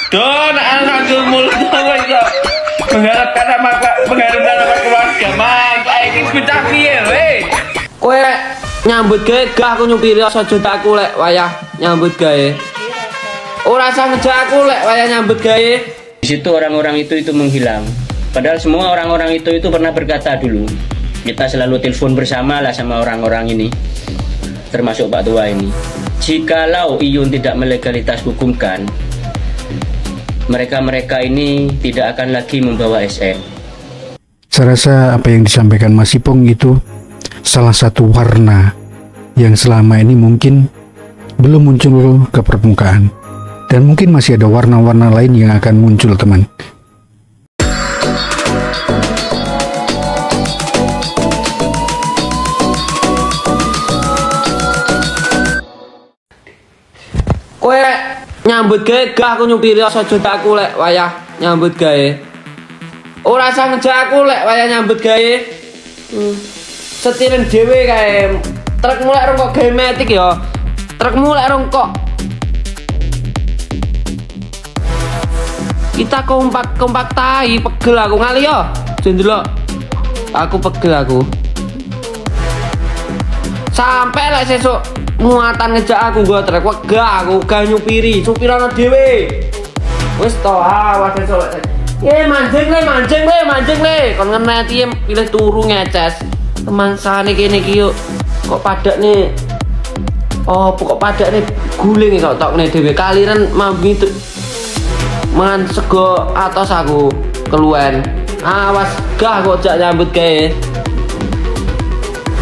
Don anak mulut itu mengharapkan sama keluarga mangga ini bocah piye weh. Kowe nyambut gawe gak aku nyupiri aja aku lek wayah nyambut gawe. Ora usah ngejak aku lek wayah nyambut gawe. Di situ orang-orang itu menghilang. Padahal semua orang-orang itu pernah berkata dulu. Kita selalu telepon bersama lah sama orang-orang ini. Termasuk Pak Tua ini. Jikalau Iyun tidak melegalitas hukumkan, mereka-mereka ini tidak akan lagi membawa SM. Saya rasa apa yang disampaikan Mas Ipong itu salah satu warna yang selama ini mungkin belum muncul ke permukaan. Dan mungkin masih ada warna-warna lain yang akan muncul, teman. Kowe nyambut gawe gak aku nyupiri aja aku lek wayah nyambut gawe. Ora usah ngejak aku lek wayah nyambut gawe. Setirin dhewe kae. Trukmu lek rong kok gawe metik ya. Trukmu lek rong kok. Kita kompak tai, pegel aku ngali yo. Jendelok. Aku pegel aku. Sampai lek sesuk muatan ngejak aku nggo trek wegah aku gak nyupiri, supirana dhewe. Wis to, awas sesuk. Mancing le. Kon ngeneti pilih turu ngeces. Teman sane kene iki yo kok padak nih. Oh, kok padak nih guling kok tokne dhewe. Kaliren mambi mangan sego atos aku keluwen. Awas gah kok jak nyambut gawe.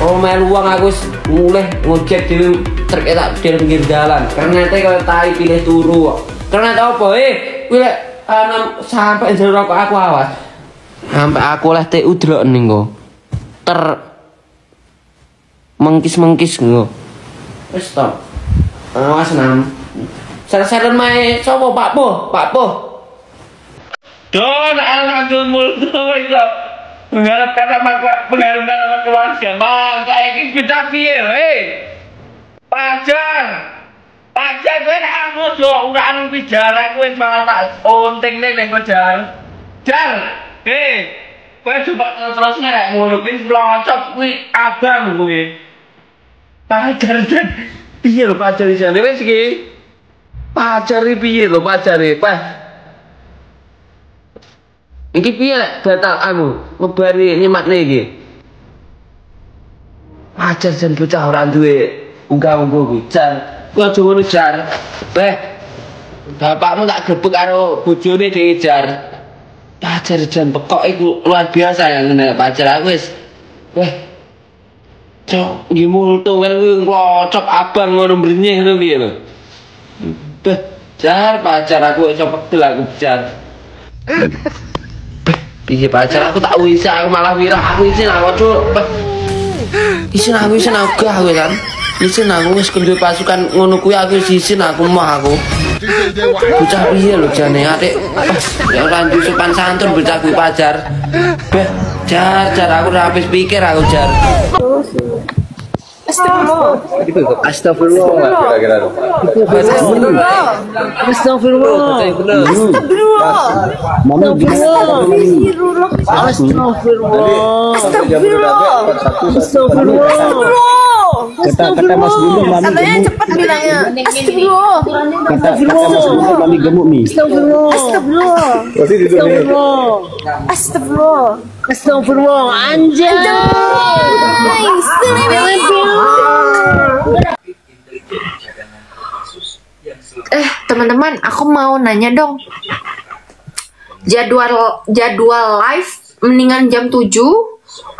Oh melu uang aku mulai ngojek di truk tak di pinggir jalan. Ternyata kalau tai pilih turu kok. Ternyata apa pilih sampai jero rokok aku awas. Sampai aku lah TU delok ning kok. Mengkis nggo. Wis to. Awas nam. Seren mae sapa Pak Poh. Don anak mulut itu mengharapkan sama keluarga mangga ini bocah piye weh. Pajar kowe nek ngono ora anu pijar kowe malah tak onting ning kojar. Jar. Kowe coba terus nek ngono kuwi mlocot kuwi abang kuwi. Pajar piye lho pajar iki jane wis iki. Pajar iki piye lho pajare? Iki piye lek batal anu ngebari nyematne iki. Pajar jan bocah ora duwe unggah-ungguh kuwi. Ku aja ngono jar. Bapakmu tak grebek karo bojone dhewe jar. Pajar jan pekok iku luar biasa ya ngene pajar aku wis. Cok nggih multu kuwi nglocok abang ngono mrenyeh ngono piye lho. Jar pacar aku iso pegel aku jar. Piye pacar aku tak wis aku malah wirah aku isin aku cuk. Isin aku gah kowe kan. Isin aku wis kendhe pasukan ngono kuwi aku isin aku mah aku. Bocah piye lho jane atik. Ya ora ndu sopan santun bocah kuwi pacar. Jar aku ora habis pikir aku jar. Astagfirullah. Kata Mas Gunung mami katanya cepat bilangnya. kata Mas Gunung mami gemuk nih. Astagfirullah. Anjay. Teman-teman, aku mau nanya dong. Jadwal live mendingan jam 7,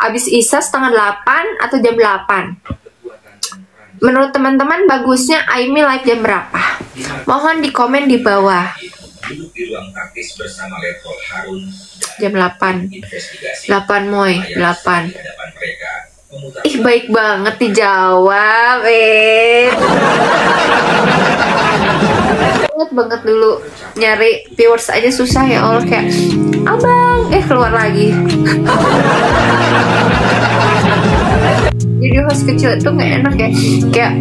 habis Isya setengah 8 atau jam 8? Menurut teman-teman bagusnya Aimi live jam berapa? Mohon di komen di bawah. Jam 8. 8 moy, 8. Ih baik banget dijawab, banget dulu nyari viewers aja susah ya Allah, kayak abang keluar lagi. Jadi host kecil itu nggak enak ya, kayak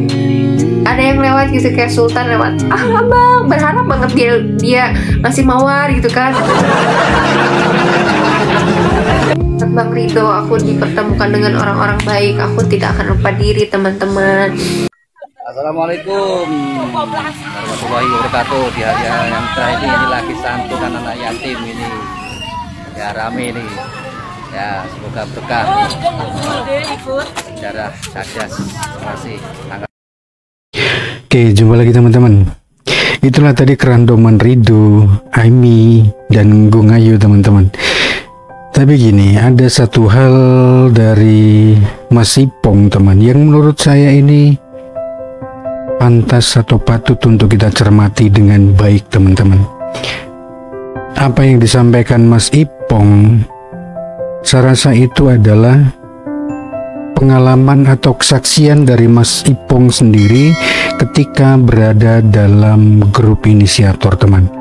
ada yang lewat gitu, kayak Sultan lewat, abang berharap banget dia ngasih mawar gitu kan. Bang Rido, aku dipertemukan dengan orang-orang baik, aku tidak akan lupa diri teman-teman. Assalamualaikum warahmatullahi wabarakatuh. Di hari yang terakhir ini lagi santunan anak yatim ini, ya rame ini, ya semoga berkah darah sajas. Terima kasih. Oke, jumpa lagi teman-teman. Itulah tadi kerandoman Rido, Aimi, dan Gung Ayu teman-teman. Tapi gini, ada satu hal dari Mas Ipong teman, yang menurut saya ini pantas atau patut untuk kita cermati dengan baik teman-teman. Apa yang disampaikan Mas Ipong, saya rasa itu adalah pengalaman atau kesaksian dari Mas Ipong sendiri ketika berada dalam grup inisiator teman.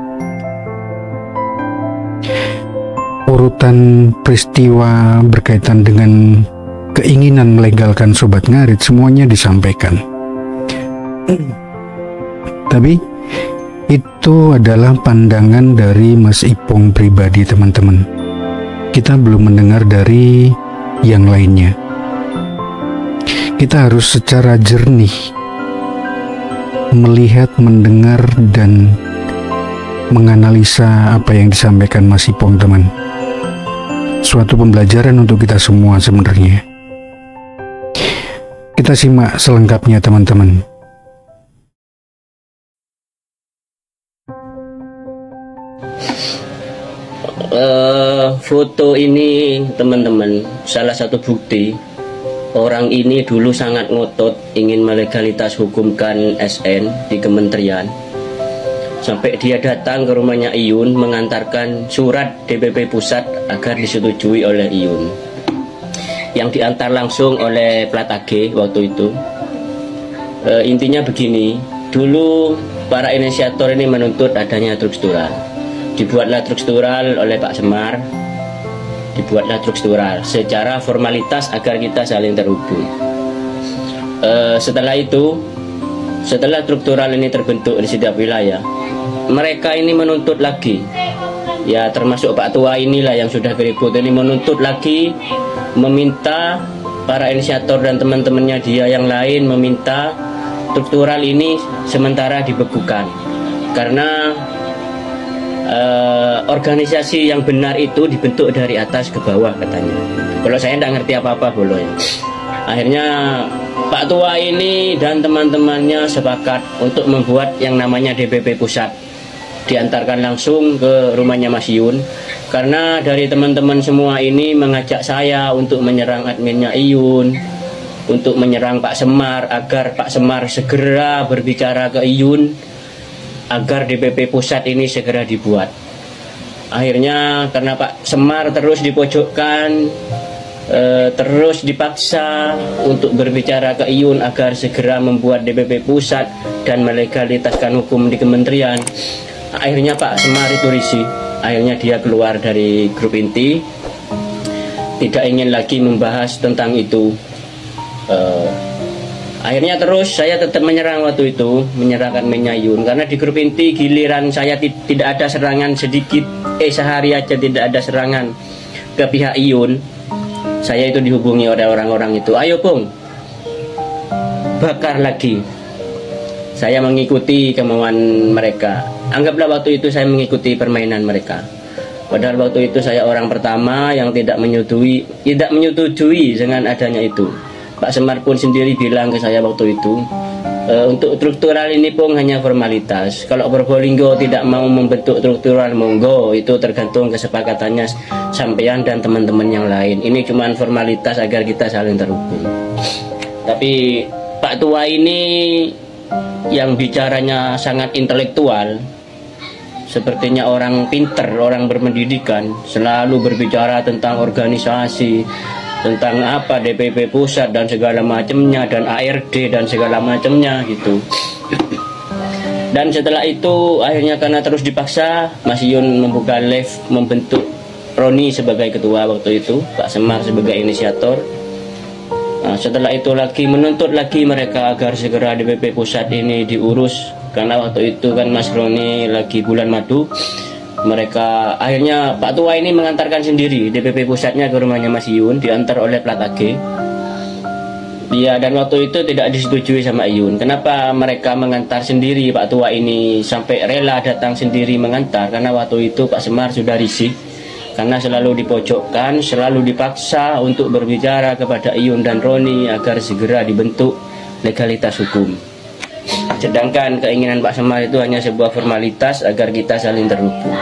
Urutan peristiwa berkaitan dengan keinginan melegalkan Sobat Ngarit semuanya disampaikan. Tapi itu adalah pandangan dari Mas Ipong pribadi teman-teman. Kita belum mendengar dari yang lainnya. Kita harus secara jernih melihat, mendengar, dan menganalisa apa yang disampaikan Mas Ipong teman. Suatu pembelajaran untuk kita semua sebenarnya. Kita simak selengkapnya teman-teman. Foto ini teman-teman salah satu bukti orang ini dulu sangat ngotot ingin melegalitas hukumkan SN di kementerian. Sampai dia datang ke rumahnya Iyun mengantarkan surat DPP pusat agar disetujui oleh Iyun, yang diantar langsung oleh Plat AG waktu itu. Intinya begini, dulu para inisiator ini menuntut adanya struktural. Dibuatlah struktural oleh Pak Semar, dibuatlah struktural secara formalitas agar kita saling terhubung. Setelah itu, setelah struktural ini terbentuk di setiap wilayah, mereka ini menuntut lagi, ya termasuk Pak Tua inilah yang sudah keribut ini menuntut lagi, meminta para inisiator dan teman-temannya dia yang lain meminta struktural ini sementara dibekukan karena organisasi yang benar itu dibentuk dari atas ke bawah katanya. Kalau saya tidak ngerti apa-apa bolo ya. Akhirnya Pak Tua ini dan teman-temannya sepakat untuk membuat yang namanya DPP pusat, diantarkan langsung ke rumahnya Mas Iyun. Karena dari teman-teman semua ini mengajak saya untuk menyerang adminnya Iyun, untuk menyerang Pak Semar agar Pak Semar segera berbicara ke Iyun agar DPP pusat ini segera dibuat. Akhirnya karena Pak Semar terus dipojokkan, terus dipaksa untuk berbicara ke Iyun agar segera membuat DPP pusat dan melegalitaskan hukum di kementerian. Akhirnya Pak Semar itu risih. Akhirnya dia keluar dari grup inti, tidak ingin lagi membahas tentang itu. Akhirnya terus saya tetap menyerang waktu itu, menyerahkan Menyayun karena di grup inti giliran saya tidak ada serangan sedikit, sehari aja tidak ada serangan ke pihak Iyun. Saya itu dihubungi oleh orang-orang itu, ayo Pung, bakar lagi. Saya mengikuti kemauan mereka. Anggaplah waktu itu saya mengikuti permainan mereka. Padahal waktu itu saya orang pertama yang tidak menyetujui dengan adanya itu. Pak Semar pun sendiri bilang ke saya waktu itu, untuk struktural ini pun hanya formalitas. Kalau Probolinggo tidak mau membentuk struktural, monggo, itu tergantung kesepakatannya sampean dan teman-teman yang lain. Ini cuma formalitas agar kita saling terhubung. Tapi Pak Tua ini yang bicaranya sangat intelektual, sepertinya orang pinter, orang berpendidikan, selalu berbicara tentang organisasi, tentang apa DPP pusat dan segala macamnya, dan ARD dan segala macamnya gitu. Dan setelah itu akhirnya karena terus dipaksa, Mas Iyun membuka live, membentuk Roni sebagai ketua waktu itu, Pak Semar sebagai inisiator. Nah, setelah itu lagi menuntut lagi mereka agar segera DPP pusat ini diurus, karena waktu itu kan Mas Roni lagi bulan madu. Mereka akhirnya Pak Tua ini mengantarkan sendiri DPP pusatnya ke rumahnya Mas Iyun, diantar oleh plat AG. Ya, dan waktu itu tidak disetujui sama Iyun. Kenapa mereka mengantar sendiri Pak Tua ini sampai rela datang sendiri mengantar? Karena waktu itu Pak Semar sudah risih, karena selalu dipojokkan, selalu dipaksa untuk berbicara kepada Iyun dan Roni agar segera dibentuk legalitas hukum. Sedangkan keinginan Pak Semar itu hanya sebuah formalitas agar kita saling terhubung.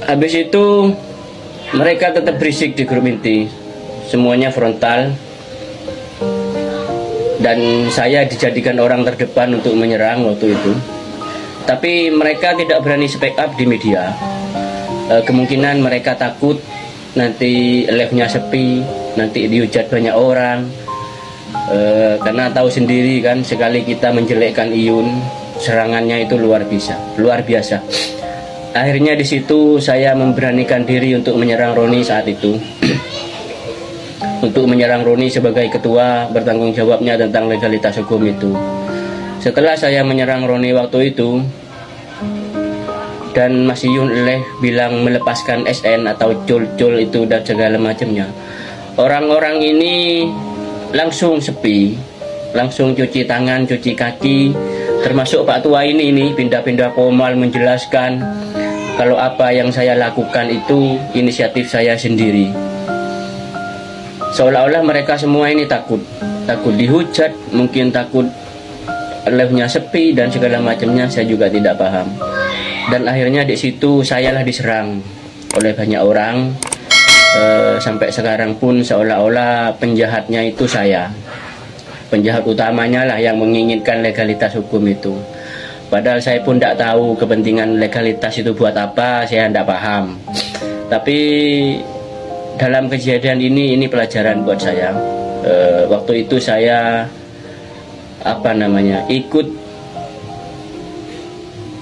Habis itu mereka tetap berisik di grup inti, semuanya frontal, dan saya dijadikan orang terdepan untuk menyerang waktu itu. Tapi mereka tidak berani speak up di media. Kemungkinan mereka takut nanti live-nya sepi, nanti dihujat banyak orang. Karena tahu sendiri kan, sekali kita menjelekkan Iyun, serangannya itu luar biasa. Akhirnya di situ saya memberanikan diri untuk menyerang Roni saat itu. Untuk menyerang Roni sebagai ketua bertanggung jawabnya tentang legalitas hukum itu. Setelah saya menyerang Roni waktu itu, dan Mas Iyun bilang melepaskan SN atau cul-cul itu dan segala macamnya, orang-orang ini langsung sepi, langsung cuci tangan, cuci kaki, termasuk Pak Tua ini pindah-pindah komal menjelaskan kalau apa yang saya lakukan itu inisiatif saya sendiri. Seolah-olah mereka semua ini takut dihujat, mungkin takut live-nya sepi dan segala macamnya, saya juga tidak paham. Dan akhirnya di situ sayalah diserang oleh banyak orang. Sampai sekarang pun seolah-olah penjahatnya itu saya, penjahat utamanya lah yang menginginkan legalitas hukum itu. Padahal saya pun tidak tahu kepentingan legalitas itu buat apa, saya tidak paham. Tapi dalam kejadian ini pelajaran buat saya. Waktu itu saya ikut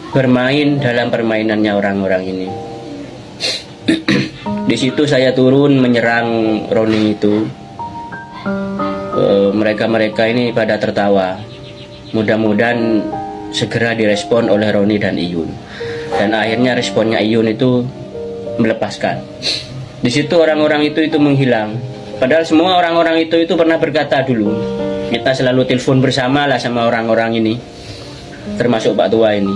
bermain dalam permainannya orang-orang ini. Di situ saya turun menyerang Roni itu. Mereka ini pada tertawa. Mudah-mudahan segera direspon oleh Roni dan Iyun. Dan akhirnya responnya Iyun itu melepaskan. Di situ orang-orang itu menghilang. Padahal semua orang-orang itu pernah berkata dulu, kita selalu telepon bersama lah sama orang-orang ini, termasuk Pak Tua ini.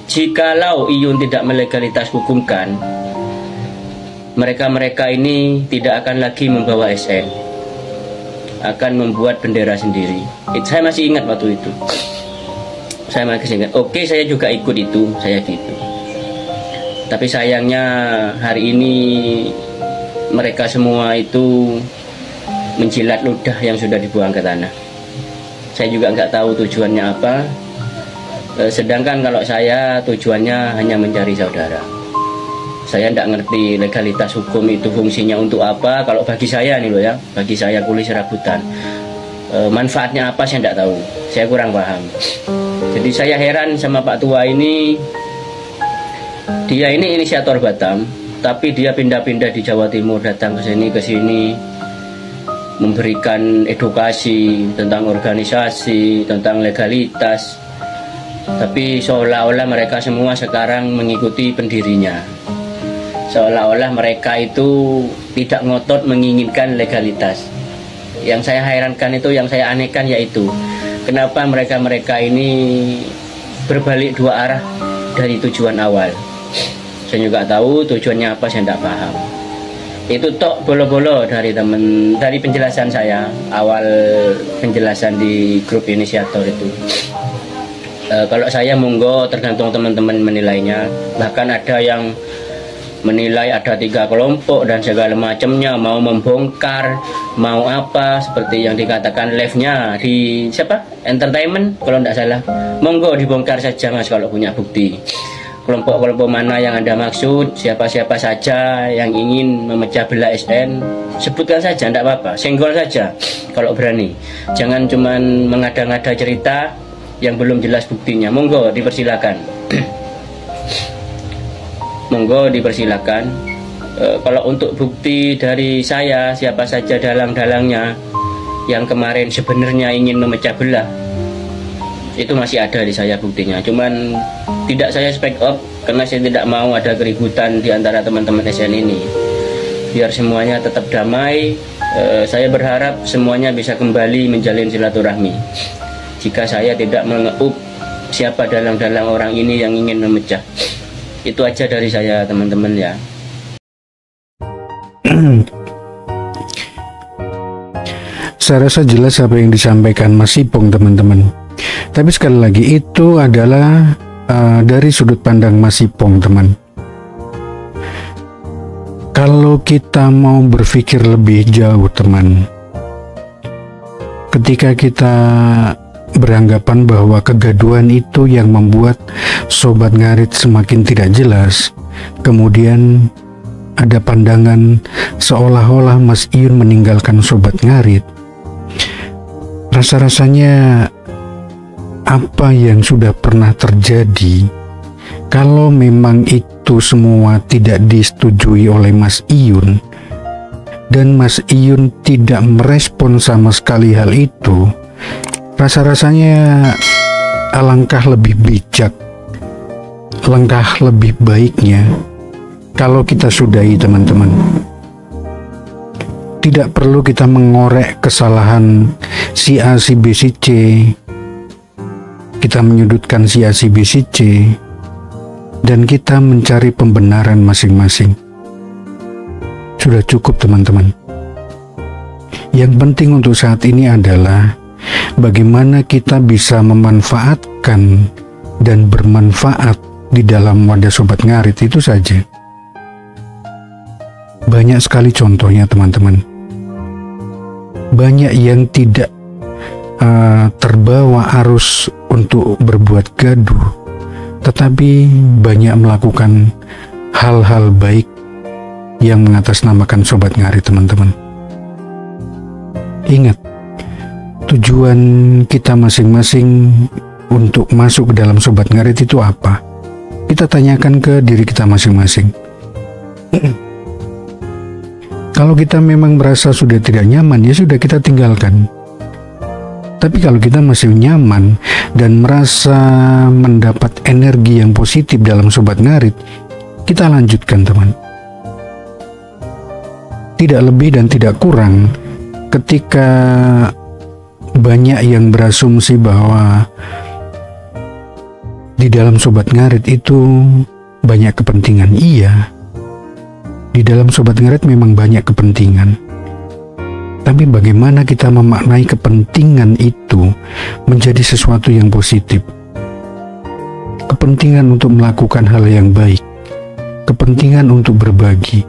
Jikalau Iyun tidak melegalitas hukumkan, mereka ini tidak akan lagi membawa SN, akan membuat bendera sendiri. Saya masih ingat waktu itu. Saya masih ingat. Oke, saya juga ikut itu, saya gitu. Tapi sayangnya hari ini mereka semua itu menjilat ludah yang sudah dibuang ke tanah. Saya juga nggak tahu tujuannya apa. Sedangkan kalau saya tujuannya hanya mencari saudara. Saya tidak ngerti legalitas hukum itu fungsinya untuk apa. Kalau bagi saya nih loh ya, bagi saya kulit serabutan, manfaatnya apa saya tidak tahu. Saya kurang paham. Jadi saya heran sama Pak Tua ini. Dia ini inisiator Batam, tapi dia pindah-pindah di Jawa Timur, datang ke sini, memberikan edukasi tentang organisasi, tentang legalitas. Tapi seolah-olah mereka semua sekarang mengikuti pendirinya. Seolah-olah mereka itu tidak ngotot menginginkan legalitas. Yang saya herankan itu, yang saya anehkan yaitu kenapa mereka ini berbalik dua arah dari tujuan awal. Saya juga tahu tujuannya apa, saya tidak paham. Itu tok bolo-bolo dari penjelasan saya awal, penjelasan di grup inisiator itu. Kalau saya monggo, tergantung teman-teman menilainya. Bahkan ada yang menilai ada 3 kelompok dan segala macamnya, mau membongkar, mau apa, seperti yang dikatakan live-nya di entertainment kalau tidak salah. Monggo dibongkar saja Mas kalau punya bukti. Kelompok-kelompok mana yang Anda maksud, siapa-siapa saja yang ingin memecah belah SN, sebutkan saja, tidak apa-apa, senggol saja kalau berani. Jangan cuman mengada-ngada cerita yang belum jelas buktinya. Monggo dipersilakan. Monggo dipersilakan. Kalau untuk bukti dari saya, siapa saja dalang-dalangnya, yang kemarin sebenarnya ingin memecah belah, itu masih ada di saya buktinya. Cuman tidak saya speak up karena saya tidak mau ada keributan di antara teman-teman SN ini. Biar semuanya tetap damai. Saya berharap semuanya bisa kembali menjalin silaturahmi. Jika saya tidak mengeup siapa dalang-dalang orang ini yang ingin memecah. Itu aja dari saya, teman-teman ya. Saya rasa jelas apa yang disampaikan Mas Ipong, teman-teman. Tapi sekali lagi itu adalah dari sudut pandang Mas Ipong, teman. Kalau kita mau berpikir lebih jauh, teman, ketika kita beranggapan bahwa kegaduhan itu yang membuat Sobat Ngarit semakin tidak jelas, kemudian ada pandangan seolah-olah Mas Iyun meninggalkan Sobat Ngarit, rasa-rasanya apa yang sudah pernah terjadi, kalau memang itu semua tidak disetujui oleh Mas Iyun dan Mas Iyun tidak merespon sama sekali hal itu, rasa-rasanya alangkah lebih bijak, alangkah lebih baiknya kalau kita sudahi, teman-teman. Tidak perlu kita mengorek kesalahan si A, si B, si C, kita menyudutkan si A, si B, si C, dan kita mencari pembenaran masing-masing. Sudah cukup, teman-teman. Yang penting untuk saat ini adalah bagaimana kita bisa memanfaatkan dan bermanfaat di dalam wadah Sobat Ngarit, itu saja. Banyak sekali contohnya, teman-teman. Banyak yang tidak terbawa arus untuk berbuat gaduh, tetapi banyak melakukan hal-hal baik yang mengatasnamakan Sobat Ngarit, teman-teman. Ingat, tujuan kita masing-masing untuk masuk ke dalam Sobat Ngarit itu apa? Kita tanyakan ke diri kita masing-masing. Kalau kita memang merasa sudah tidak nyaman, ya sudah, kita tinggalkan. Tapi kalau kita masih nyaman dan merasa mendapat energi yang positif dalam Sobat Ngarit, kita lanjutkan, teman. Tidak lebih dan tidak kurang. Ketika banyak yang berasumsi bahwa di dalam Sobat Ngarit itu banyak kepentingan, iya. Di dalam Sobat Ngarit memang banyak kepentingan. Tapi bagaimana kita memaknai kepentingan itu menjadi sesuatu yang positif? Kepentingan untuk melakukan hal yang baik, kepentingan untuk berbagi,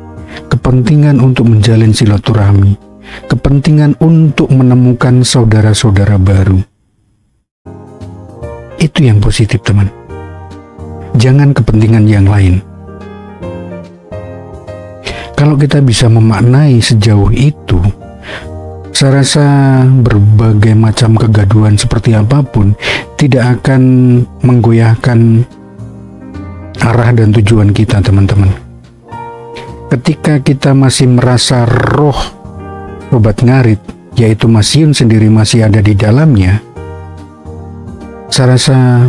kepentingan untuk menjalin silaturahmi, kepentingan untuk menemukan saudara-saudara baru. Itu yang positif, teman. Jangan kepentingan yang lain. Kalau kita bisa memaknai sejauh itu, saya rasa berbagai macam kegaduhan seperti apapun tidak akan menggoyahkan arah dan tujuan kita, teman-teman. Ketika kita masih merasa roh Sobat Ngarit, yaitu Mas Iyun sendiri masih ada di dalamnya, saya rasa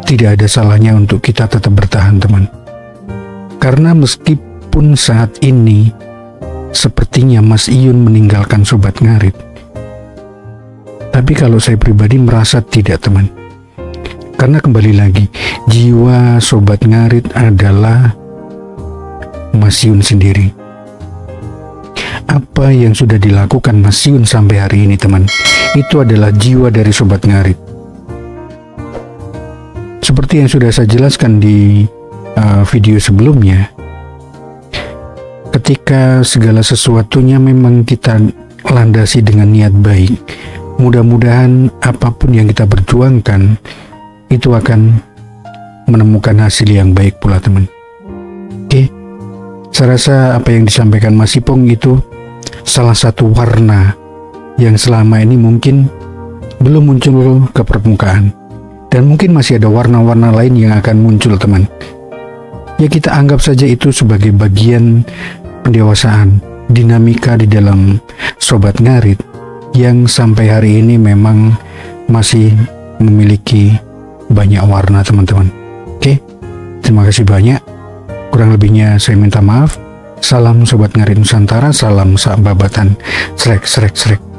tidak ada salahnya untuk kita tetap bertahan, teman. Karena meskipun saat ini sepertinya Mas Iyun meninggalkan Sobat Ngarit, tapi kalau saya pribadi merasa tidak, teman. Karena kembali lagi, jiwa Sobat Ngarit adalah Mas Iyun sendiri. Apa yang sudah dilakukan Mas Iyun sampai hari ini, teman, itu adalah jiwa dari Sobat Ngarit. Seperti yang sudah saya jelaskan di video sebelumnya, ketika segala sesuatunya memang kita landasi dengan niat baik, mudah-mudahan apapun yang kita perjuangkan itu akan menemukan hasil yang baik pula, teman. Oke, saya rasa apa yang disampaikan Mas Ipong itu salah satu warna yang selama ini mungkin belum muncul ke permukaan, dan mungkin masih ada warna-warna lain yang akan muncul, teman. Ya, kita anggap saja itu sebagai bagian pendewasaan, dinamika di dalam Sobat Ngarit yang sampai hari ini memang masih memiliki banyak warna, teman-teman. Oke, terima kasih banyak. Kurang lebihnya saya minta maaf. Salam Sobat Ngarit Nusantara, salam sak babatan. Srek, srek, srek.